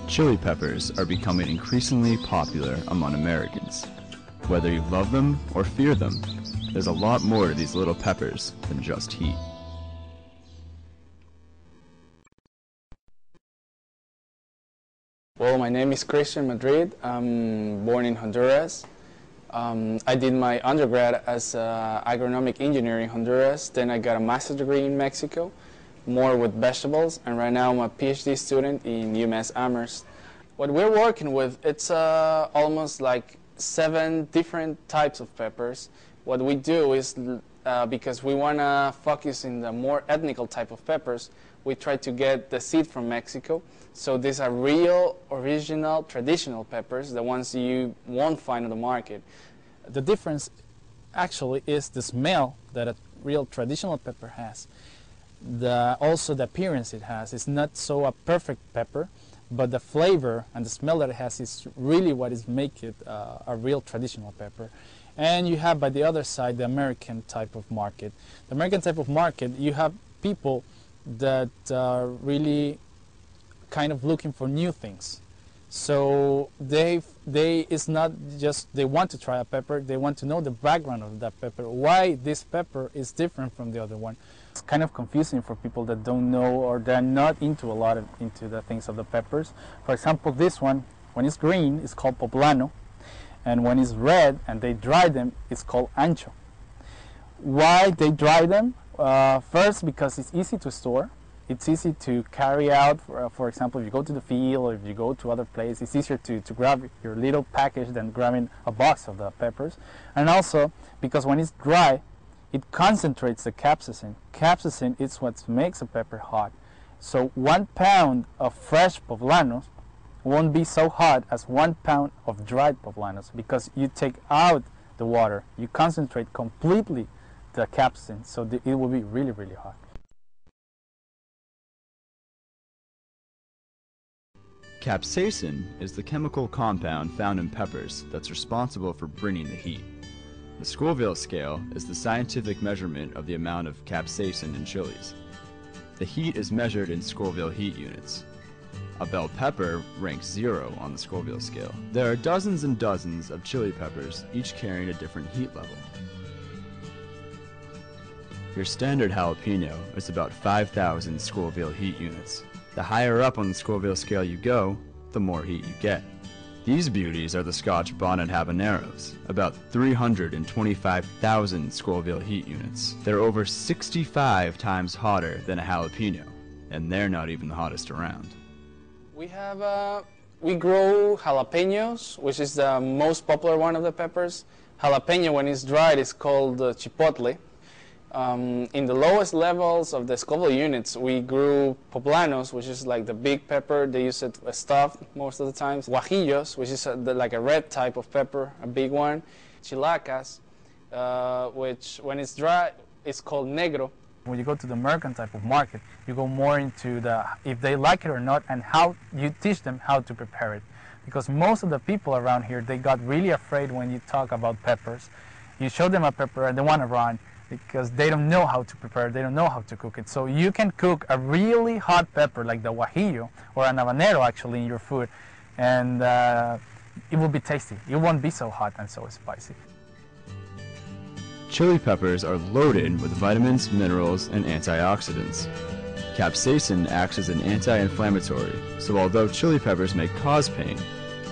Chili peppers are becoming increasingly popular among Americans. Whether you love them or fear them, there's a lot more to these little peppers than just heat. Well, my name is Christian Madrid. I'm born in Honduras. I did my undergrad as agronomic engineer in Honduras. Then I got a master's degree in Mexico, more with vegetables, and right now I'm a PhD student in UMass Amherst. What we're working with, it's almost like 7 different types of peppers. What we do is, because we want to focus in the more ethnical type of peppers, we try to get the seed from Mexico. So these are real, original, traditional peppers, the ones you won't find on the market. The difference actually is the smell that a real traditional pepper has. Also the appearance it has. It's not so a perfect pepper, but the flavor and the smell that it has is really what is make it a real traditional pepper. And you have by the other side the American type of market. The American type of market, you have people that are really kind of looking for new things. So it's not just they want to try a pepper, they want to know the background of that pepper, why this pepper is different from the other one. It's kind of confusing for people that don't know or they're not into into the things of the peppers. For example, this one, when it's green, it's called poblano, and when it's red and they dry them, it's called ancho. Why they dry them? First, because it's easy to store. It's easy to carry out. For example, if you go to the field or if you go to other places, it's easier to grab your little package than grabbing a box of the peppers. And also, because when it's dry, it concentrates the capsaicin. Capsaicin is what makes a pepper hot. So 1 pound of fresh poblanos won't be so hot as 1 pound of dried poblanos, because you take out the water, you concentrate completely the capsaicin, so it will be really, really hot. Capsaicin is the chemical compound found in peppers that's responsible for bringing the heat. The Scoville scale is the scientific measurement of the amount of capsaicin in chilies. The heat is measured in Scoville heat units. A bell pepper ranks 0 on the Scoville scale. There are dozens and dozens of chili peppers, each carrying a different heat level. Your standard jalapeno is about 5,000 Scoville heat units. The higher up on the Scoville scale you go, the more heat you get. These beauties are the Scotch bonnet habaneros, about 325,000 Scoville heat units. They're over 65 times hotter than a jalapeno, and they're not even the hottest around. We grow jalapenos, which is the most popular one of the peppers. Jalapeno, when it's dried, is called chipotle. In the lowest levels of the Scoville units, we grew poblanos, which is like the big pepper. They use it stuffed most of the times. Guajillos, which is like a red type of pepper, a big one. Chilacas, which when it's dry, it's called negro. When you go to the American type of market, you go more into if they like it or not, and how you teach them how to prepare it. Because most of the people around here, they got really afraid when you talk about peppers. You show them a pepper and they want to run, because they don't know how to prepare, they don't know how to cook it. So you can cook a really hot pepper like the guajillo or an habanero actually in your food, and it will be tasty. It won't be so hot and so spicy. Chili peppers are loaded with vitamins, minerals, and antioxidants. Capsaicin acts as an anti-inflammatory, so although chili peppers may cause pain,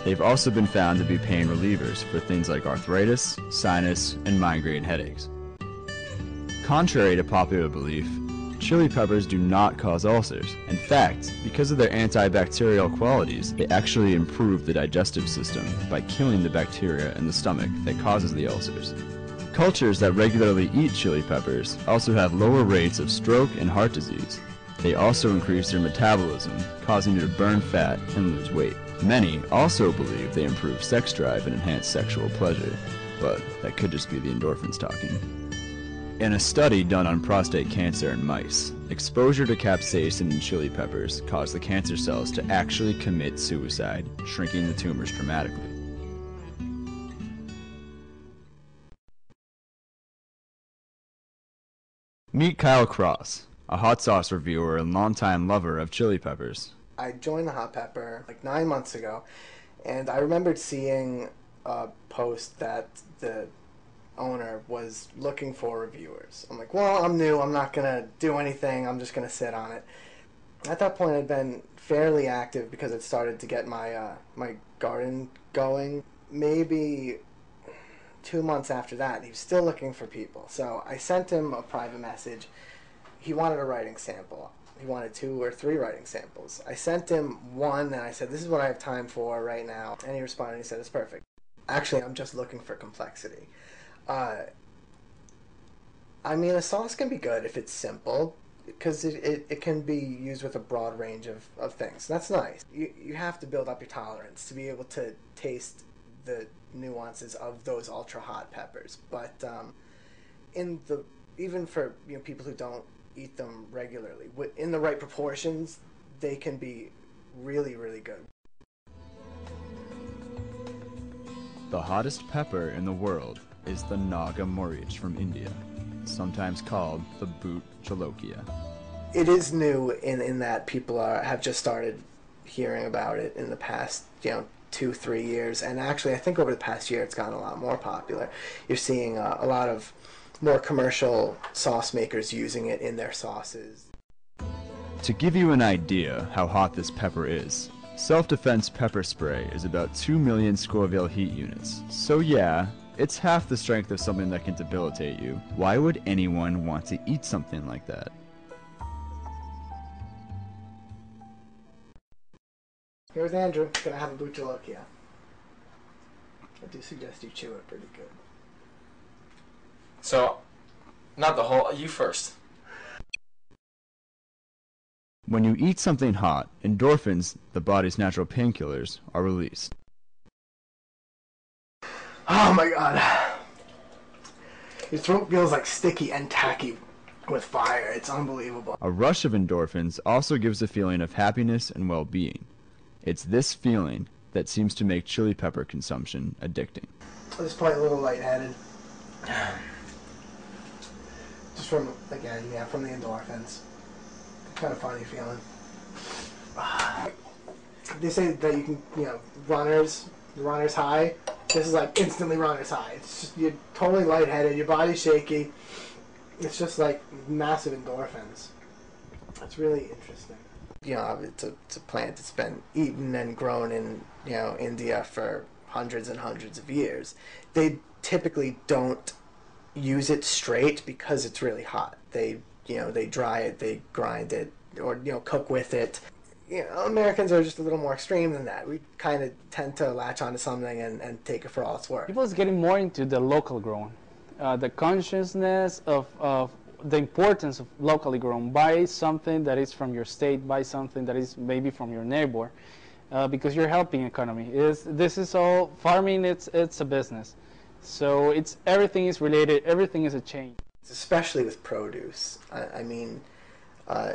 they've also been found to be pain relievers for things like arthritis, sinus, and migraine headaches. Contrary to popular belief, chili peppers do not cause ulcers. In fact, because of their antibacterial qualities, they actually improve the digestive system by killing the bacteria in the stomach that causes the ulcers. Cultures that regularly eat chili peppers also have lower rates of stroke and heart disease. They also increase their metabolism, causing you to burn fat and lose weight. Many also believe they improve sex drive and enhance sexual pleasure, but that could just be the endorphins talking. In a study done on prostate cancer in mice, exposure to capsaicin in chili peppers caused the cancer cells to actually commit suicide, shrinking the tumors dramatically. Meet Kyle Cross, a hot sauce reviewer and longtime lover of chili peppers. I joined the Hot Pepper like 9 months ago, and I remembered seeing a post that the owner was looking for reviewers. I'm like, well, I'm new, I'm not going to do anything, I'm just going to sit on it. At that point, I'd been fairly active because it started to get my my garden going. Maybe 2 months after that, he was still looking for people. So I sent him a private message. He wanted a writing sample. He wanted 2 or 3 writing samples. I sent him one, and I said, this is what I have time for right now. And he responded, and he said, it's perfect. Actually, I'm just looking for complexity. I mean, a sauce can be good if it's simple, because it can be used with a broad range of things. That's nice. You have to build up your tolerance to be able to taste the nuances of those ultra hot peppers. But even for people who don't eat them regularly, in the right proportions, they can be really, really good. The hottest pepper in the world is the Naga Moric from India, sometimes called the Boot Jolokia. It is new in that people have just started hearing about it in the past 2-3 years, and actually I think over the past year it's gotten a lot more popular. You're seeing a lot of more commercial sauce makers using it in their sauces. To give you an idea how hot this pepper is, self-defense pepper spray is about 2 million Scoville heat units. So yeah, it's half the strength of something that can debilitate you. Why would anyone want to eat something like that? Here's Andrew, gonna have a Boot Jolokia. I do suggest you chew it pretty good. So, not the whole, you first. When you eat something hot, endorphins, the body's natural painkillers, are released. Oh my god. Your throat feels like sticky and tacky with fire. It's unbelievable. A rush of endorphins also gives a feeling of happiness and well-being. It's this feeling that seems to make chili pepper consumption addicting. At this point, a little lightheaded. Just from, again, from the endorphins. Kind of funny feeling. They say that you can, runner's high. This is like instantly runner's high. It's just, you're totally lightheaded, your body's shaky. It's just like massive endorphins. It's really interesting. It's a plant that's been eaten and grown in, India for hundreds and hundreds of years. They typically don't use it straight because it's really hot. They dry it, they grind it, or cook with it. Americans are just a little more extreme than that. We kind of tend to latch onto something and take it for all it's worth. People is getting more into the local grown, the consciousness of the importance of locally grown. Buy something that is from your state. Buy something that is maybe from your neighbor, because you're helping economy. This is all farming. It's a business, so everything is related. Everything is a chain. Especially with produce. I mean,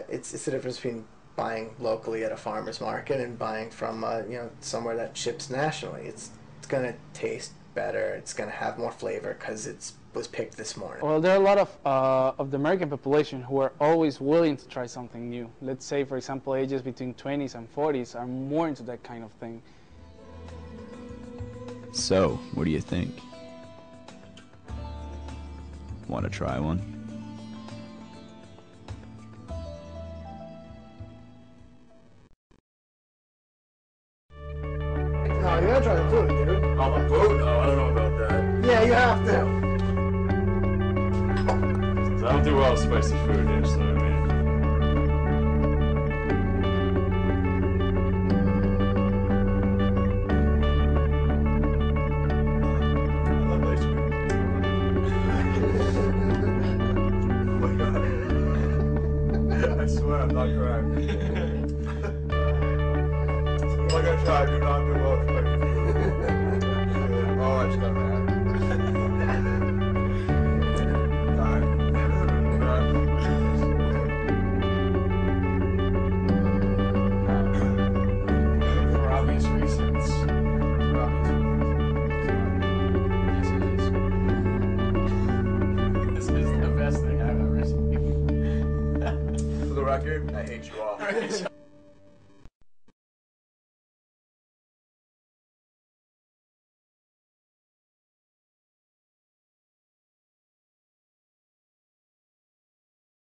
it's the difference between buying locally at a farmer's market and buying from somewhere that ships nationally. It's going to taste better. It's going to have more flavor because it was picked this morning. Well, there are a lot of the American population who are always willing to try something new. Let's say, for example, ages between 20s and 40s are more into that kind of thing. So, what do you think? Want to try one? No, you gotta try the food, dude. Oh, the food? Oh, I don't know about that. Yeah, you have to. I don't do well with spicy food, so I mean. I swear I'm not correct. Like I tried, do not do well with spicy food. Oh, I just got mad. For obvious reasons. This is the best thing I've ever seen. record, I hate you all.